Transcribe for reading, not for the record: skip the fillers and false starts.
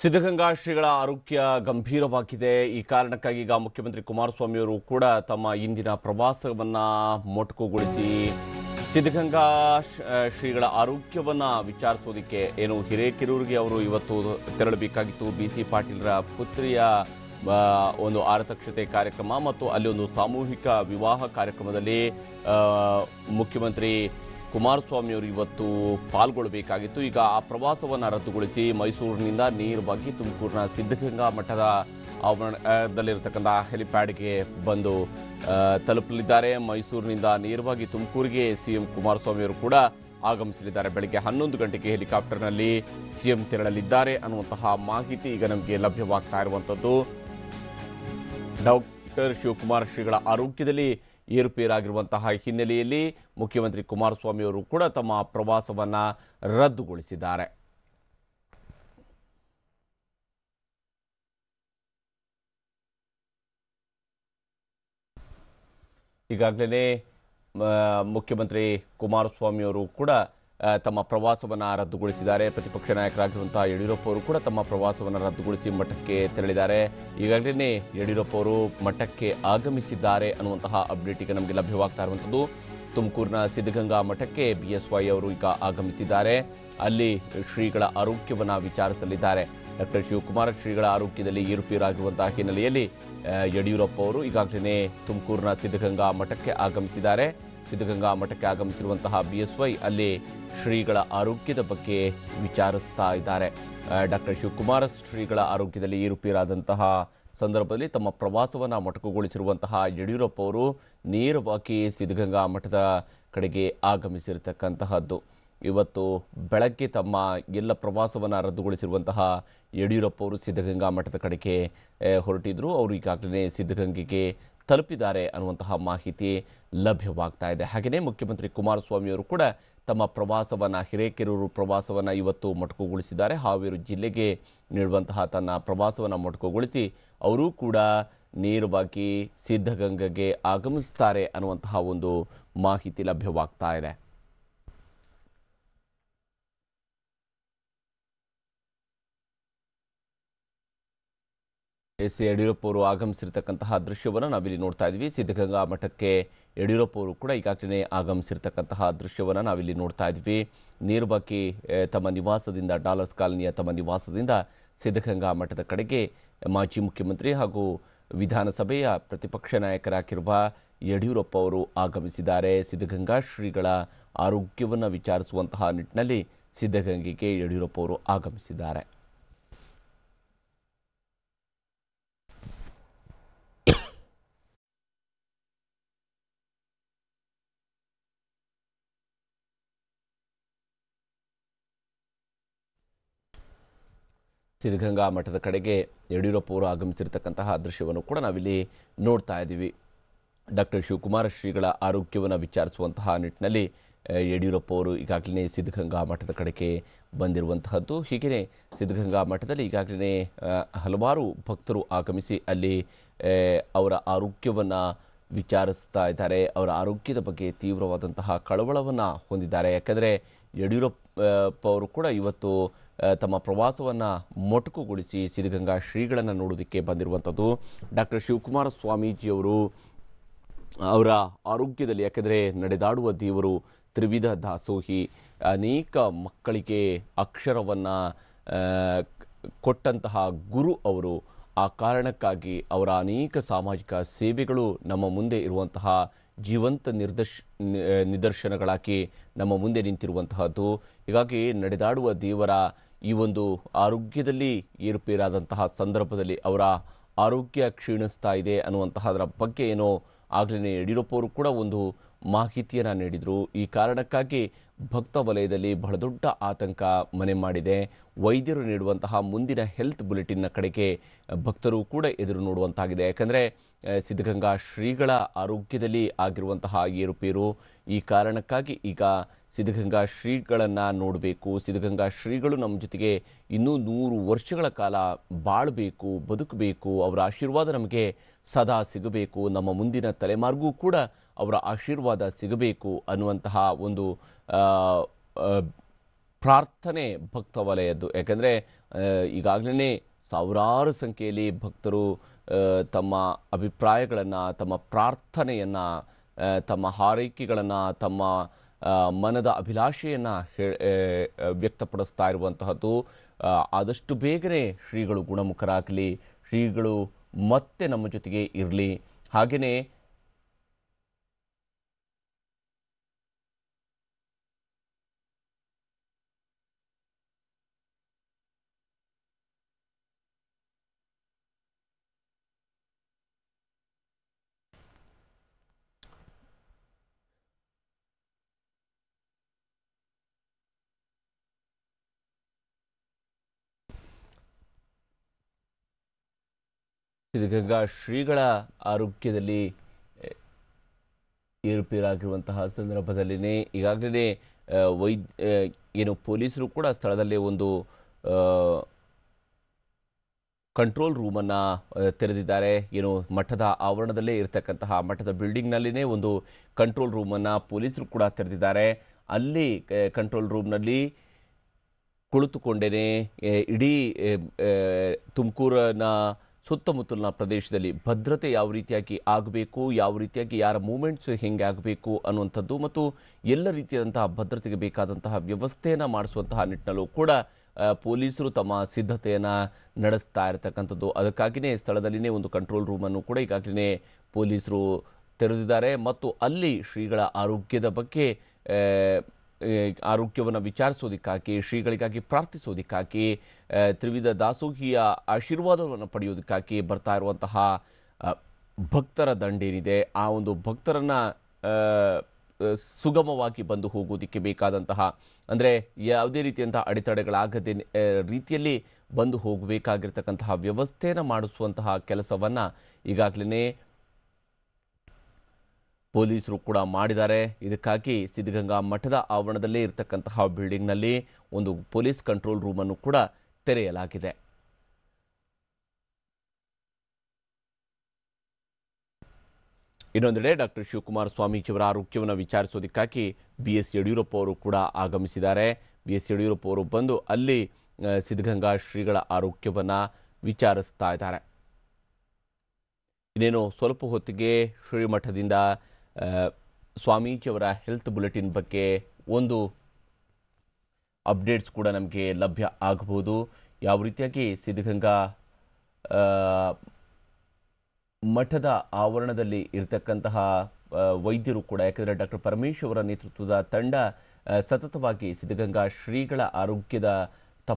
ಸಿದ್ಧಗಂಗಾ ಶ್ರೀಗಳ ಆರೋಗ್ಯ ಗಂಭೀರವಾಗಿದೆ. ಈ ಕಾರಣಕ್ಕಾಗಿ ಈಗ ಮುಖ್ಯಮಂತ್ರಿ ಕುಮಾರಸ್ವಾಮಿ ಅವರು ಕೂಡ ತಮ್ಮ ಇಂದಿನ ಪ್ರವಾಸವನ್ನ ಮೊಟಕುಗೊಳಿಸಿ ಸಿದ್ಧಗಂಗಾ ಶ್ರೀಗಳ ಆರೋಗ್ಯವನ್ನ ವಿಚಾರಿಸೋದಕ್ಕೆ ಹಿರೇಕೆರೂರಿಗೆ ಅವರು ಇವತ್ತು ತೆರಳಬೇಕಾಗಿತ್ತು. BC ಪಾಟೀಲರ ಪುತ್ರಿಯ ಒಂದು ಆರತಕ್ಷತೆ ಕಾರ್ಯಕ್ರಮ ಮತ್ತು ಅಲ್ಲಿ ಒಂದು ಸಾಮೂಹಿಕ ವಿವಾಹ ಕಾರ್ಯಕ್ರಮದಲ್ಲಿ ಮುಖ್ಯಮಂತ್ರಿ ಕುಮಾರಸ್ವಾಮಿ ಅವರು ಇವತ್ತು ಪಾಲ್ಗೊಳ್ಳಬೇಕಾಗಿತ್ತು. ಈಗ ಆ ಪ್ರವಾಸವನ್ನು ರದ್ದುಗೊಳಿಸಿ ಮೈಸೂರಿನಿಂದ ನೇರವಾಗಿ ತುಮಕೂರಿನ ಸಿದ್ಧಗಂಗಾ ಮಠದ ಆವರಣದಲ್ಲಿರತಕ್ಕಂಥ ಹೆಲಿಪ್ಯಾಡ್ಗೆ ಬಂದು ತಲುಪಲಿದ್ದಾರೆ. ಮೈಸೂರಿನಿಂದ ನೇರವಾಗಿ ತುಮಕೂರಿಗೆ CM ಕುಮಾರಸ್ವಾಮಿ ಅವರು ಕೂಡ ಆಗಮಿಸಲಿದ್ದಾರೆ. ಬೆಳಗ್ಗೆ 11 ಗಂಟೆಗೆ ಹೆಲಿಕಾಪ್ಟರ್ನಲ್ಲಿ CM ತೆರಳಲಿದ್ದಾರೆ ಅನ್ನುವಂತಹ ಮಾಹಿತಿ ಈಗ ನಮಗೆ ಲಭ್ಯವಾಗ್ತಾ ಇರುವಂಥದ್ದು. ಡಾಕ್ಟರ್ ಶಿವಕುಮಾರ ಶ್ರೀಗಳ ಆರೋಗ್ಯದಲ್ಲಿ ಏರುಪೇರಾಗಿರುವಂತಹ ಹಿನ್ನೆಲೆಯಲ್ಲಿ ಮುಖ್ಯಮಂತ್ರಿ ಕುಮಾರಸ್ವಾಮಿ ಅವರು ಕೂಡ ತಮ್ಮ ಪ್ರವಾಸವನ್ನು ರದ್ದುಗೊಳಿಸಿದ್ದಾರೆ. ಈಗಾಗಲೇ ಮುಖ್ಯಮಂತ್ರಿ ಕುಮಾರಸ್ವಾಮಿ ಅವರು ಕೂಡ ತಮ್ಮ ಪ್ರವಾಸವನ್ನು ರದ್ದುಗೊಳಿಸಿದ್ದಾರೆ. ಪ್ರತಿಪಕ್ಷ ನಾಯಕರಾಗಿರುವಂತಹ ಯಡಿಯೂರಪ್ಪ ಅವರು ಕೂಡ ತಮ್ಮ ಪ್ರವಾಸವನ್ನು ರದ್ದುಗೊಳಿಸಿ ಮಠಕ್ಕೆ ತೆರಳಿದ್ದಾರೆ. ಈಗಾಗಲೇ ಯಡಿಯೂರಪ್ಪ ಅವರು ಮಠಕ್ಕೆ ಆಗಮಿಸಿದ್ದಾರೆ ಅನ್ನುವಂತಹ ಅಪ್ಡೇಟ್ ಈಗ ನಮಗೆ ಲಭ್ಯವಾಗ್ತಾ ಇರುವಂಥದ್ದು. ತುಮಕೂರಿನ ಸಿದ್ಧಗಂಗಾ ಮಠಕ್ಕೆ BSY ಅವರು ಈಗ ಆಗಮಿಸಿದ್ದಾರೆ. ಅಲ್ಲಿ ಶ್ರೀಗಳ ಆರೋಗ್ಯವನ್ನು ವಿಚಾರಿಸಲಿದ್ದಾರೆ. ಡಾಕ್ಟರ್ ಶಿವಕುಮಾರ ಶ್ರೀಗಳ ಆರೋಗ್ಯದಲ್ಲಿ ಏರುಪೇರಾಗಿರುವಂತಹ ಹಿನ್ನೆಲೆಯಲ್ಲಿ ಯಡಿಯೂರಪ್ಪ ಅವರು ಈಗಾಗಲೇ ತುಮಕೂರಿನ ಸಿದ್ಧಗಂಗಾ ಮಠಕ್ಕೆ ಆಗಮಿಸಿದ್ದಾರೆ. ಸಿದ್ಧಗಂಗಾ ಮಠಕ್ಕೆ ಆಗಮಿಸಿರುವಂತಹ BSY ಅಲ್ಲಿ ಶ್ರೀಗಳ ಆರೋಗ್ಯದ ಬಗ್ಗೆ ವಿಚಾರಿಸ್ತಾ ಇದ್ದಾರೆ. ಡಾಕ್ಟರ್ ಶಿವಕುಮಾರ ಶ್ರೀಗಳ ಆರೋಗ್ಯದಲ್ಲಿ ಏರುಪೇರಾದಂತಹ ಸಂದರ್ಭದಲ್ಲಿ ತಮ್ಮ ಪ್ರವಾಸವನ್ನು ಮೊಟಕುಗೊಳಿಸಿರುವಂತಹ ಯಡಿಯೂರಪ್ಪ ಅವರು ನೇರವಾಗಿ ಸಿದ್ಧಗಂಗಾ ಮಠದ ಕಡೆಗೆ ಆಗಮಿಸಿರತಕ್ಕಂತಹದ್ದು. ಇವತ್ತು ಬೆಳಗ್ಗೆ ತಮ್ಮ ಎಲ್ಲ ಪ್ರವಾಸವನ್ನು ರದ್ದುಗೊಳಿಸಿರುವಂತಹ ಯಡಿಯೂರಪ್ಪ ಅವರು ಸಿದ್ಧಗಂಗಾ ಮಠದ ಕಡೆಗೆ ಹೊರಟಿದ್ರು. ಅವರು ಈಗಾಗಲೇ ಸಿದ್ಧಗಂಗೆಗೆ ತಲುಪಿದ್ದಾರೆ ಅನ್ನುವಂತಹ ಮಾಹಿತಿ ಲಭ್ಯವಾಗ್ತಾ ಇದೆ. ಹಾಗೆಯೇ ಮುಖ್ಯಮಂತ್ರಿ ಕುಮಾರಸ್ವಾಮಿ ಅವರು ಕೂಡ ತಮ್ಮ ಪ್ರವಾಸವನ್ನು ಹಿರೇಕೆರೂರು ಪ್ರವಾಸವನ್ನು ಇವತ್ತು ಮೊಟಕುಗೊಳಿಸಿದ್ದಾರೆ. ಹಾವೇರಿ ಜಿಲ್ಲೆಗೆ ನೀಡುವಂತಹ ತನ್ನ ಪ್ರವಾಸವನ್ನು ಮೊಟಕುಗೊಳಿಸಿ ಅವರು ಕೂಡ ನೇರವಾಗಿ ಸಿದ್ಧಗಂಗೆಗೆ ಆಗಮಿಸ್ತಾರೆ ಅನ್ನುವಂತಹ ಒಂದು ಮಾಹಿತಿ ಲಭ್ಯವಾಗ್ತಾ ಇದೆ. ಯಡಿಯೂರಪ್ಪ ಅವರು ಆಗಮಿಸಿರ್ತಕ್ಕಂತಹ ದೃಶ್ಯವನ್ನು ನಾವಿಲ್ಲಿ ನೋಡ್ತಾ ಇದ್ವಿ. ಸಿದ್ಧಗಂಗಾ ಮಠಕ್ಕೆ ಯಡಿಯೂರಪ್ಪ ಅವರು ಕೂಡ ಈಗಾಗಲೇ ಆಗಮಿಸಿರ್ತಕ್ಕಂತಹ ದೃಶ್ಯವನ್ನು ನಾವಿಲ್ಲಿ ನೋಡ್ತಾ ಇದ್ವಿ. ನೇರವಾಗಿ ತಮ್ಮ ನಿವಾಸದಿಂದ ಡಾಲರ್ಸ್ ಕಾಲನಿಯ ತಮ್ಮ ನಿವಾಸದಿಂದ ಸಿದ್ಧಗಂಗಾ ಮಠದ ಕಡೆಗೆ ಮಾಜಿ ಮುಖ್ಯಮಂತ್ರಿ ಹಾಗೂ ವಿಧಾನಸಭೆಯ ಪ್ರತಿಪಕ್ಷ ನಾಯಕರಾಗಿರುವ ಯಡಿಯೂರಪ್ಪ ಅವರು ಆಗಮಿಸಿದ್ದಾರೆ. ಸಿದ್ಧಗಂಗಾ ಶ್ರೀಗಳ ಆರೋಗ್ಯವನ್ನು ವಿಚಾರಿಸುವಂತಹ ನಿಟ್ಟಿನಲ್ಲಿ ಸಿದ್ಧಗಂಗೆಗೆ ಯಡಿಯೂರಪ್ಪ ಅವರು ಆಗಮಿಸಿದ್ದಾರೆ. ಸಿದ್ಧಗಂಗಾ ಮಠದ ಕಡೆಗೆ ಯಡಿಯೂರಪ್ಪ ಅವರು ಆಗಮಿಸಿರ್ತಕ್ಕಂತಹ ದೃಶ್ಯವನ್ನು ಕೂಡ ನಾವಿಲ್ಲಿ ನೋಡ್ತಾ ಇದ್ದೀವಿ. ಡಾಕ್ಟರ್ ಶಿವಕುಮಾರ ಶ್ರೀಗಳ ಆರೋಗ್ಯವನ್ನು ವಿಚಾರಿಸುವಂತಹ ನಿಟ್ಟಿನಲ್ಲಿ ಯಡಿಯೂರಪ್ಪ ಅವರು ಈಗಾಗಲೇ ಸಿದ್ಧಗಂಗಾ ಮಠದ ಕಡೆಗೆ ಬಂದಿರುವಂತಹದ್ದು. ಹೀಗೆಯೇ ಸಿದ್ಧಗಂಗಾ ಮಠದಲ್ಲಿ ಈಗಾಗಲೇ ಹಲವಾರು ಭಕ್ತರು ಆಗಮಿಸಿ ಅಲ್ಲಿ ಅವರ ಆರೋಗ್ಯವನ್ನು ವಿಚಾರಿಸ್ತಾ ಇದ್ದಾರೆ. ಅವರ ಆರೋಗ್ಯದ ಬಗ್ಗೆ ತೀವ್ರವಾದಂತಹ ಕಳವಳವನ್ನು ಹೊಂದಿದ್ದಾರೆ. ಯಾಕಂದರೆ ಯಡಿಯೂರಪ್ಪ ಅವರು ಕೂಡ ಇವತ್ತು ತಮ್ಮ ಪ್ರವಾಸವನ್ನು ಮೊಟಕುಗೊಳಿಸಿ ಸಿದ್ಧಗಂಗಾ ಶ್ರೀಗಳನ್ನು ನೋಡೋದಕ್ಕೆ ಬಂದಿರುವಂಥದ್ದು. ಡಾಕ್ಟರ್ ಶಿವಕುಮಾರ ಸ್ವಾಮೀಜಿಯವರು ಅವರ ಆರೋಗ್ಯದಲ್ಲಿ, ಯಾಕೆಂದರೆ ನಡೆದಾಡುವ ದೇವರು, ತ್ರಿವಿಧ ದಾಸೋಹಿ, ಅನೇಕ ಮಕ್ಕಳಿಗೆ ಅಕ್ಷರವನ್ನು ಕೊಟ್ಟಂತಹ ಗುರು ಅವರು. ಆ ಕಾರಣಕ್ಕಾಗಿ ಅವರ ಅನೇಕ ಸಾಮಾಜಿಕ ಸೇವೆಗಳು ನಮ್ಮ ಮುಂದೆ ಇರುವಂತಹ ಜೀವಂತ ನಿದರ್ಶನಗಳಾಗಿ ನಮ್ಮ ಮುಂದೆ ನಿಂತಿರುವಂತಹದ್ದು. ಹೀಗಾಗಿ ನಡೆದಾಡುವ ದೇವರ ಈ ಒಂದು ಆರೋಗ್ಯದಲ್ಲಿ ಏರುಪೇರಾದಂತಹ ಸಂದರ್ಭದಲ್ಲಿ ಅವರ ಆರೋಗ್ಯ ಕ್ಷೀಣಿಸ್ತಾ ಇದೆ ಅನ್ನುವಂತಹದರ ಬಗ್ಗೆ ಆಗಲೇ ಯಡಿಯೂರಪ್ಪ ಅವರು ಕೂಡ ಒಂದು ಮಾಹಿತಿಯನ್ನು ನೀಡಿದರು. ಈ ಕಾರಣಕ್ಕಾಗಿ ಭಕ್ತ ವಲಯದಲ್ಲಿ ಬಹಳ ದೊಡ್ಡ ಆತಂಕ ಮನೆ ಮಾಡಿದೆ. ವೈದ್ಯರು ನೀಡುವಂತಹ ಮುಂದಿನ ಹೆಲ್ತ್ ಬುಲೆಟಿನ್ನ ಕಡೆಗೆ ಭಕ್ತರು ಕೂಡ ಎದುರು ನೋಡುವಂತಾಗಿದೆ. ಯಾಕಂದರೆ ಸಿದ್ಧಗಂಗಾ ಶ್ರೀಗಳ ಆರೋಗ್ಯದಲ್ಲಿ ಆಗಿರುವಂತಹ ಏರುಪೇರು. ಈ ಕಾರಣಕ್ಕಾಗಿ ಈಗ ಸಿದ್ಧಗಂಗಾ ಶ್ರೀಗಳನ್ನು ನೋಡಬೇಕು, ಸಿದ್ಧಗಂಗಾ ಶ್ರೀಗಳು ನಮ್ಮ ಜೊತೆಗೆ ಇನ್ನೂ 100 ವರ್ಷಗಳ ಕಾಲ ಬಾಳಬೇಕು, ಬದುಕಬೇಕು, ಅವರ ಆಶೀರ್ವಾದ ನಮಗೆ ಸದಾ ಸಿಗಬೇಕು, ನಮ್ಮ ಮುಂದಿನ ತಲೆಮಾರಿಗೂ ಕೂಡ ಅವರ ಆಶೀರ್ವಾದ ಸಿಗಬೇಕು ಅನ್ನುವಂತಹ ಒಂದು ಪ್ರಾರ್ಥನೆ ಭಕ್ತ ವಲಯದ್ದು. ಯಾಕಂದರೆ ಈಗಾಗಲೇ ಸಾವಿರಾರು ಸಂಖ್ಯೆಯಲ್ಲಿ ಭಕ್ತರು ತಮ್ಮ ಅಭಿಪ್ರಾಯಗಳನ್ನು, ತಮ್ಮ ಪ್ರಾರ್ಥನೆಯನ್ನು, ತಮ್ಮ ಹಾರೈಕೆಗಳನ್ನು, ತಮ್ಮ ಮನದ ಅಭಿಲಾಷೆಯನ್ನು ವ್ಯಕ್ತಪಡಿಸ್ತಾ ಇರುವಂತಹದ್ದು. ಆದಷ್ಟು ಬೇಗನೆ ಶ್ರೀಗಳು ಗುಣಮುಖರಾಗಲಿ, ಶ್ರೀಗಳು ಮತ್ತೆ ನಮ್ಮ ಜೊತೆಗೆ ಇರಲಿ. ಹಾಗೆಯೇ ಸಿದ್ಧಗಂಗಾ ಶ್ರೀಗಳ ಆರೋಗ್ಯದಲ್ಲಿ ಏರುಪೇರಾಗಿರುವಂತಹ ಸಂದರ್ಭದಲ್ಲಿನೇ ಈಗಾಗಲೇ ಏನು ಪೊಲೀಸರು ಕೂಡ ಸ್ಥಳದಲ್ಲೇ ಒಂದು ಕಂಟ್ರೋಲ್ ರೂಮನ್ನು ತೆರೆದಿದ್ದಾರೆ. ಏನು ಮಠದ ಆವರಣದಲ್ಲೇ ಇರತಕ್ಕಂತಹ ಮಠದ ಬಿಲ್ಡಿಂಗ್ನಲ್ಲಿನೇ ಒಂದು ಕಂಟ್ರೋಲ್ ರೂಮನ್ನು ಪೊಲೀಸರು ಕೂಡ ತೆರೆದಿದ್ದಾರೆ. ಅಲ್ಲಿ ಕಂಟ್ರೋಲ್ ರೂಮ್ನಲ್ಲಿ ಕುಳಿತುಕೊಂಡೇ ಇಡೀ ತುಮಕೂರಿನ ಸುತ್ತಮುತ್ತಲಿನ ಪ್ರದೇಶದಲ್ಲಿ ಭದ್ರತೆ ಯಾವ ರೀತಿಯಾಗಿ ಆಗಬೇಕು, ಯಾವ ರೀತಿಯಾಗಿ ಯಾರ ಮೂಮೆಂಟ್ಸ್ ಹೆಂಗೆ ಆಗಬೇಕು ಅನ್ನುವಂಥದ್ದು ಮತ್ತು ಎಲ್ಲ ರೀತಿಯಾದಂತಹ ಭದ್ರತೆಗೆ ಬೇಕಾದಂತಹ ವ್ಯವಸ್ಥೆಯನ್ನು ಮಾಡಿಸುವಂತಹ ನಿಟ್ಟಿನಲ್ಲೂ ಕೂಡ ಪೊಲೀಸರು ತಮ್ಮ ಸಿದ್ಧತೆಯನ್ನು ನಡೆಸ್ತಾ ಇರತಕ್ಕಂಥದ್ದು. ಅದಕ್ಕಾಗಿಯೇ ಸ್ಥಳದಲ್ಲಿನೇ ಒಂದು ಕಂಟ್ರೋಲ್ ರೂಮನ್ನು ಕೂಡ ಈಗಾಗಲೇ ಪೊಲೀಸರು ತೆರೆದಿದ್ದಾರೆ ಮತ್ತು ಅಲ್ಲಿ ಶ್ರೀಗಳ ಆರೋಗ್ಯದ ಬಗ್ಗೆ ಆರೋಗ್ಯವನ್ನು ವಿಚಾರಿಸೋದಕ್ಕಾಗಿ, ಶ್ರೀಗಳಿಗಾಗಿ ಪ್ರಾರ್ಥಿಸೋದಕ್ಕಾಗಿ, ತ್ರಿವಿಧ ದಾಸೋಹಿಯ ಆಶೀರ್ವಾದವನ್ನು ಪಡೆಯೋದಕ್ಕಾಗಿ ಬರ್ತಾ ಇರುವಂತಹ ಭಕ್ತರ ದಂಡೇನಿದೆ, ಆ ಒಂದು ಭಕ್ತರನ್ನು ಸುಗಮವಾಗಿ ಬಂದು ಹೋಗೋದಕ್ಕೆ ಬೇಕಾದಂತಹ, ಅಂದರೆ ಯಾವುದೇ ರೀತಿಯಂತಹ ಅಡೆತಡೆಗಳಾಗದೆ ರೀತಿಯಲ್ಲಿ ಬಂದು ಹೋಗಬೇಕಾಗಿರ್ತಕ್ಕಂತಹ ವ್ಯವಸ್ಥೆಯನ್ನು ಮಾಡಿಸುವಂತಹ ಕೆಲಸವನ್ನು ಈಗಾಗಲೇ ಪೊಲೀಸರು ಕೂಡ ಮಾಡಿದ್ದಾರೆ. ಇದಕ್ಕಾಗಿ ಸಿದ್ಧಗಂಗಾ ಮಠದ ಆವರಣದಲ್ಲೇ ಇರತಕ್ಕಂತಹ ಬಿಲ್ಡಿಂಗ್ನಲ್ಲಿ ಒಂದು ಪೊಲೀಸ್ ಕಂಟ್ರೋಲ್ ರೂಮನ್ನು ಕೂಡ ತೆರೆಯಲಾಗಿದೆ. ಇನ್ನೊಂದೆಡೆ ಡಾಕ್ಟರ್ ಶಿವಕುಮಾರ ಸ್ವಾಮೀಜಿಯವರ ಆರೋಗ್ಯವನ್ನು ವಿಚಾರಿಸೋದಕ್ಕಾಗಿ BS ಯಡಿಯೂರಪ್ಪ ಅವರು ಕೂಡ ಆಗಮಿಸಿದ್ದಾರೆ. BS ಯಡಿಯೂರಪ್ಪ ಅವರು ಬಂದು ಅಲ್ಲಿ ಸಿದ್ಧಗಂಗಾ ಶ್ರೀಗಳ ಆರೋಗ್ಯವನ್ನು ವಿಚಾರಿಸ್ತಾ ಇದ್ದಾರೆ. ಇನ್ನೇನು ಸ್ವಲ್ಪ ಹೊತ್ತಿಗೆ ಶ್ರೀಮಠದಿಂದ ಸ್ವಾಮೀಜಿಯವರ ಹೆಲ್ತ್ ಬುಲೆಟಿನ್ ಬಗ್ಗೆ ಒಂದು ಅಪ್ಡೇಟ್ಸ್ ಕೂಡ ನಮಗೆ ಲಭ್ಯ ಆಗಬಹುದು. ಯಾವ ರೀತಿಯಾಗಿ ಸಿದ್ಧಗಂಗಾ ಮಠದ ಆವರಣದಲ್ಲಿ ಇರತಕ್ಕಂತಹ ವೈದ್ಯರು ಕೂಡ, ಯಾಕಂದರೆ ಡಾಕ್ಟರ್ ಪರಮೇಶ್ ಅವರ ನೇತೃತ್ವದ ತಂಡ ಸತತವಾಗಿ ಸಿದ್ಧಗಂಗಾ ಶ್ರೀಗಳ ಆರೋಗ್ಯದ